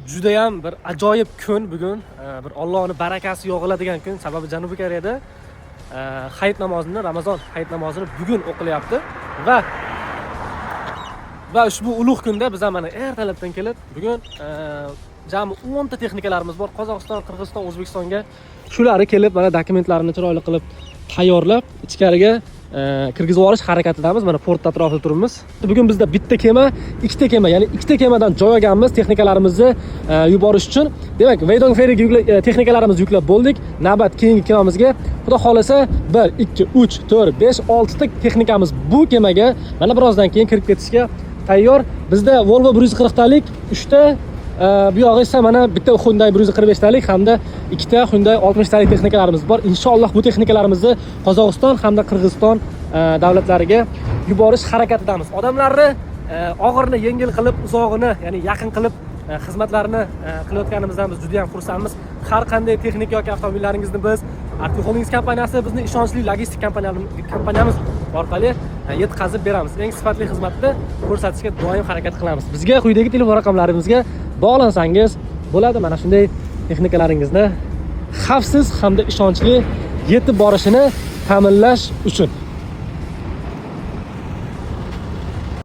juda ham bir ajoyib kun bugun. Bir Allohning barakasi yog'iladigan kun. Sababi Janubiy Koreyada hayit namozini, Ramazon hayit namozini bugun o'qilyapti va ushbu ulug' kunda biz ham mana ertalabdan kelib bugun jami 10 ta texnikalarimiz bor. Qozog'iston, Qirg'iziston, O'zbekistonga shularni kelib mana dokumentlarini chiroyli qilib tayyorlab ichkariga kirgizib olish harakatidamiz. Mana port atrofida turibmiz. Bugun bizda bitta kema, ikkita kema, ya'ni ikkita kemadan joy olganmiz texnikalarimizni yuborish uchun. Demak, Weidong Ferryga texnikalarimizni yuklab bo'ldik. Navbat keyingi kemamizga, xudo xolasa 1, 2, 3, 4, 5, 6 ta texnikamiz bu kemaga mana birozdan keyin kirib ketishga tayyor. Bizda Volvo 140 talik 3 ta, bu yog'i esa mana bitta Hyundai 145 talik hamda ikkita Hyundai 60 talik texnikalarimiz bor. Inshaalloh bu texnikalarimizni Qozog'iston hamda Qirg'iziston davlatlariga yuborish harakatidamiz. Odamlarni og'irni yengil qilib, uzog'ini, ya'ni yaqin qilib xizmatlarini qilayotganimizdan biz juda ham xursandmiz. Har qanday texnika yoki avtomobillaringizni biz Arti Holdings kompaniyasi bizning ishonchli logistik kompaniyamiz orqali yetkazib beramiz. Eng sifatli xizmatni ko'rsatishga doim harakat qilamiz. Bizga quyidagi telefon raqamlarimizga bog'lansangiz bo'ladi. Mana shunday texnikalaringizni xavfsiz hamda ishonchli yetib borishini ta'minlash uchun.